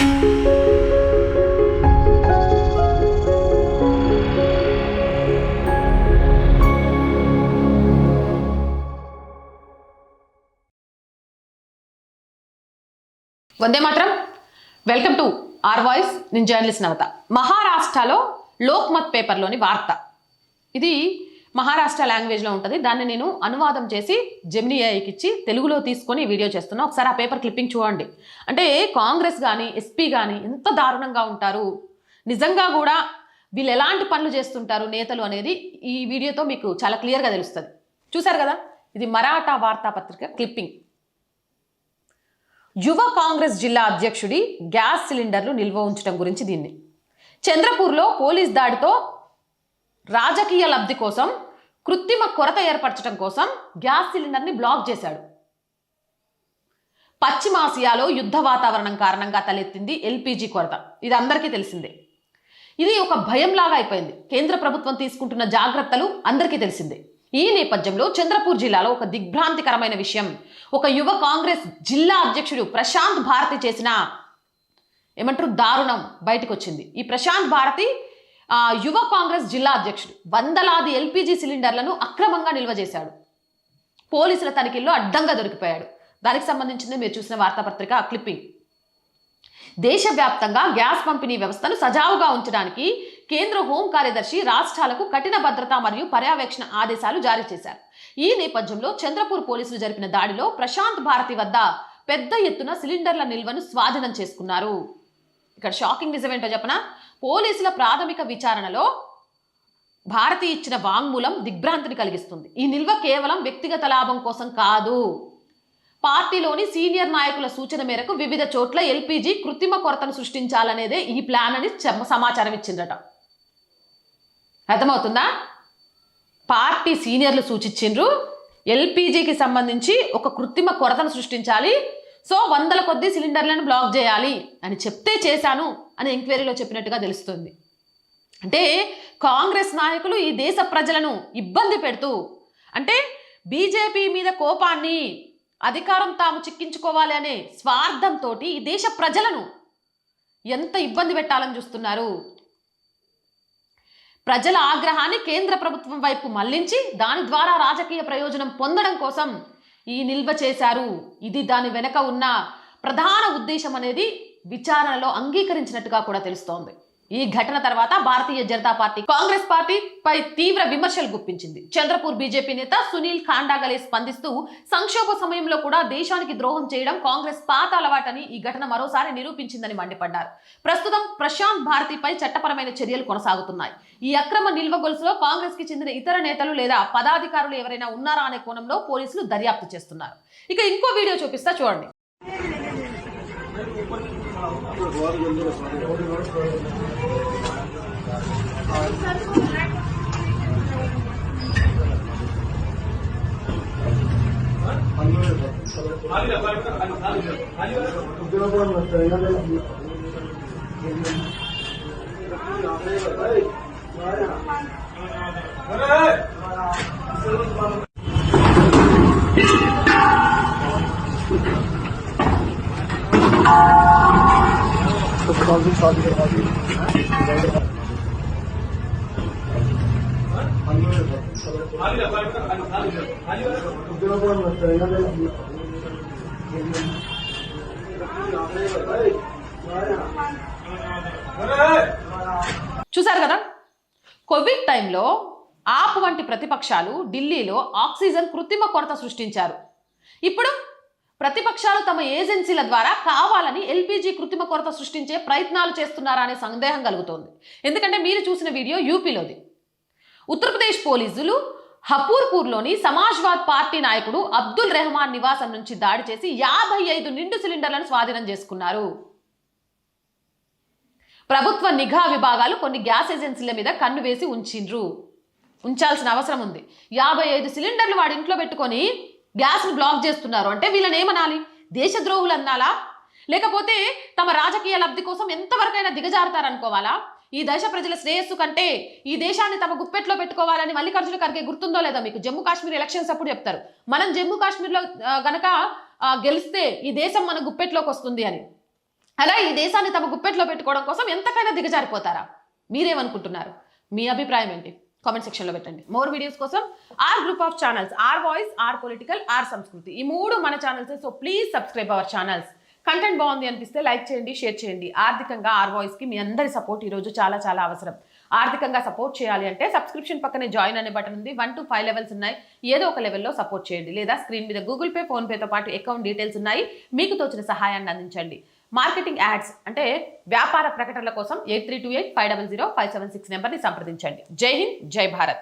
వందే మాత్రం. Welcome to our voice. నేను journalist Navata. మహారాష్ట్రలో లోక్మత్ పేపర్లోని వార్త ఇది. మహారాష్ట్ర లాంగ్వేజ్లో ఉంటుంది. దాన్ని నేను అనువాదం చేసి జెమినీ ఏఐకి ఇచ్చి తెలుగులో తీసుకొని వీడియో చేస్తున్నా. ఒకసారి ఆ పేపర్ క్లిప్పింగ్ చూడండి. అంటే కాంగ్రెస్ కానీ ఎస్పీ కానీ ఎంత దారుణంగా ఉంటారు, నిజంగా కూడా వీళ్ళు ఎలాంటి పనులు చేస్తుంటారు నేతలు అనేది ఈ వీడియోతో మీకు చాలా క్లియర్గా తెలుస్తుంది. చూసారు కదా, ఇది మరాఠా వార్తాపత్రిక క్లిప్పింగ్. యువ కాంగ్రెస్ జిల్లా అధ్యక్షుడి గ్యాస్ సిలిండర్లు నిల్వ ఉంచడం గురించి. దీన్ని చంద్రపూర్లో పోలీస్ దాడితో రాజకీయ లబ్ధి కోసం కృత్రిమ కొరత ఏర్పరచడం కోసం గ్యాస్ సిలిండర్ని బ్లాక్ చేశాడు. పశ్చిమాసియాలో యుద్ధ వాతావరణం కారణంగా తలెత్తింది ఎల్పిజి కొరత. ఇది అందరికీ తెలిసిందే. ఇది ఒక భయంలాగా అయిపోయింది. కేంద్ర ప్రభుత్వం తీసుకుంటున్న జాగ్రత్తలు అందరికీ తెలిసిందే. ఈ నేపథ్యంలో చంద్రపూర్ జిల్లాలో ఒక దిగ్భ్రాంతికరమైన విషయం. ఒక యువ కాంగ్రెస్ జిల్లా అధ్యక్షుడు ప్రశాంత్ భారతి చేసిన దారుణం బయటకు వచ్చింది. ఈ ప్రశాంత్ భారతి యువ కాంగ్రెస్ జిల్లా అధ్యక్షుడు వందలాది ఎల్పిజి సిలిండర్లను అక్రమంగా నిల్వ చేశాడు. పోలీసుల తనిఖీల్లో అడ్డంగా దొరికిపోయాడు. దానికి సంబంధించింది మీరు చూసిన వార్తాపత్రిక క్లిప్పింగ్. దేశవ్యాప్తంగా గ్యాస్ పంపిణీ వ్యవస్థను సజావుగా ఉంచడానికి కేంద్ర హోం కార్యదర్శి రాష్ట్రాలకు కఠిన భద్రత మరియు పర్యవేక్షణ ఆదేశాలు జారీ చేశారు. ఈ నేపథ్యంలో చంద్రపూర్ పోలీసులు జరిపిన దాడిలో ప్రశాంత్ భారతి వద్ద పెద్ద ఎత్తున సిలిండర్ల నిల్వను స్వాధీనం చేసుకున్నారు. ఇక్కడ షాకింగ్ నిజమేంటో చెప్పనా? పోలీసుల ప్రాథమిక విచారణలో భారతి ఇచ్చిన వాంగ్మూలం దిగ్భ్రాంతిని కలిగిస్తుంది. ఈ నిల్వ కేవలం వ్యక్తిగత లాభం కోసం కాదు, పార్టీలోని సీనియర్ నాయకుల సూచన మేరకు వివిధ చోట్ల ఎల్పిజి కృత్రిమ కొరతను సృష్టించాలనేదే ఈ ప్లాన్ అని సమాచారం ఇచ్చిందట. అర్థమవుతుందా? పార్టీ సీనియర్లు సూచించిండ్రు ఎల్పిజికి సంబంధించి ఒక కృత్రిమ కొరతను సృష్టించాలి, సో వందల కొద్ది సిలిండర్లను బ్లాక్ చేయాలి అని చెప్తే చేశాను అని ఎంక్వైరీలో చెప్పినట్టుగా తెలుస్తుంది. అంటే కాంగ్రెస్ నాయకులు ఈ దేశ ప్రజలను ఇబ్బంది పెడుతూ, అంటే బీజేపీ మీద కోపాన్ని, అధికారం తాము చిక్కించుకోవాలి అనే స్వార్థంతో ఈ దేశ ప్రజలను ఎంత ఇబ్బంది పెట్టాలని చూస్తున్నారు. ప్రజల ఆగ్రహాన్ని కేంద్ర ప్రభుత్వం వైపు మళ్లించి దాని ద్వారా రాజకీయ ప్రయోజనం పొందడం కోసం ఈ నిల్వ చేశారు. ఇది దాని వెనక ఉన్న ప్రధాన ఉద్దేశం అనేది విచారణలో అంగీకరించినట్టుగా కూడా తెలుస్తోంది. ఈ ఘటన తర్వాత భారతీయ జనతా పార్టీ కాంగ్రెస్ పార్టీపై తీవ్ర విమర్శలు గుప్పించింది. చంద్రపూర్ బీజేపీ నేత సునీల్ ఖాండాగలే స్పందిస్తూ సంక్షోభ సమయంలో కూడా దేశానికి ద్రోహం చేయడం కాంగ్రెస్ పాత అలవాటని ఈ ఘటన మరోసారి నిరూపించిందని మండిపడ్డారు. ప్రస్తుతం ప్రశాంత్ భారతిపై చట్టపరమైన చర్యలు కొనసాగుతున్నాయి. ఈ అక్రమ నిల్వ గొలుసులో కాంగ్రెస్ కి చెందిన ఇతర నేతలు లేదా పదాధికారులు ఎవరైనా ఉన్నారా అనే కోణంలో పోలీసులు దర్యాప్తు చేస్తున్నారు. ఇక ఇంకో వీడియో చూపిస్తా చూడండి. చూసారు కదా, కోవిడ్ టైంలో ఆప్ వంటి ప్రతిపక్షాలు ఢిల్లీలో ఆక్సిజన్ కృత్రిమ కొరత సృష్టించారు. ఇప్పుడు ప్రతిపక్షాలు తమ ఏజెన్సీల ద్వారా కావాలని ఎల్పిజి కృత్రిమ కొరత సృష్టించే ప్రయత్నాలు చేస్తున్నారా అనే సందేహం కలుగుతోంది. ఎందుకంటే మీరు చూసిన వీడియో యూపీలోది. ఉత్తరప్రదేశ్ పోలీసులు హపూర్పూర్లోని సమాజ్వాద్ పార్టీ నాయకుడు అబ్దుల్ రెహమాన్ నివాసం నుంచి దాడి చేసి 55 నిండు సిలిండర్లను స్వాధీనం చేసుకున్నారు. ప్రభుత్వ నిఘా విభాగాలు కొన్ని గ్యాస్ ఏజెన్సీల మీద కన్ను వేసి ఉంచాల్సిన అవసరం ఉంది. 55 సిలిండర్లు వాడి ఇంట్లో పెట్టుకొని గ్యాస్ను బ్లాక్ చేస్తున్నారు అంటే వీళ్ళని ఏమనాలి? దేశద్రోహులు అన్నాలా? లేకపోతే తమ రాజకీయ లబ్ధి కోసం ఎంతవరకైనా దిగజారుతారనుకోవాలా? ఈ దేశ ప్రజల శ్రేయస్సు కంటే ఈ దేశాన్ని తమ గుప్పెట్లో పెట్టుకోవాలని మల్లికార్జున ఖర్గే గుర్తుందో లేదా మీకు? జమ్మూ కాశ్మీర్ ఎలక్షన్స్ అప్పుడు చెప్తారు, మనం జమ్మూ కాశ్మీర్లో గనక గెలిస్తే ఈ దేశం మన గుప్పెట్లోకి వస్తుంది అని. అలా ఈ దేశాన్ని తమ గుప్పెట్లో పెట్టుకోవడం కోసం ఎంతకైనా దిగజారిపోతారా? మీరేమనుకుంటున్నారు? మీ అభిప్రాయం ఏంటి? కామెంట్ సెక్షన్లో పెట్టండి. మోర్ వీడియోస్ కోసం our group of channels, our voice, our political, our Sanskriti, ఈ 3 మన channels. So please subscribe our channels. Content బాగుంది అనిపిస్తే లైక్ చేయండి, షేర్ చేయండి. ఆర్థికంగా ఆర్ వాయిస్కి మీ అందరి సపోర్ట్ ఈరోజు చాలా చాలా అవసరం. ఆర్థికంగా సపోర్ట్ చేయాలి అంటే సబ్స్క్రిప్షన్ పక్కనే జాయిన్ అనే బటన్ ఉంది. 1 to 5 లెవెల్స్ ఉన్నాయి. ఏదో ఒక లెవెల్లో సపోర్ట్ చేయండి, లేదా స్క్రీన్ మీద గూగుల్ పే, ఫోన్ పేతో పాటు అకౌంట్ డీటెయిల్స్ ఉన్నాయి. మీకు తోచిన సహాయాన్ని అందించండి. మార్కెటింగ్ యాడ్స్ అంటే వ్యాపార ప్రకటనల కోసం 8328 500 576 నెంబర్ని సంప్రదించండి. జై హింద్, జై భారత్.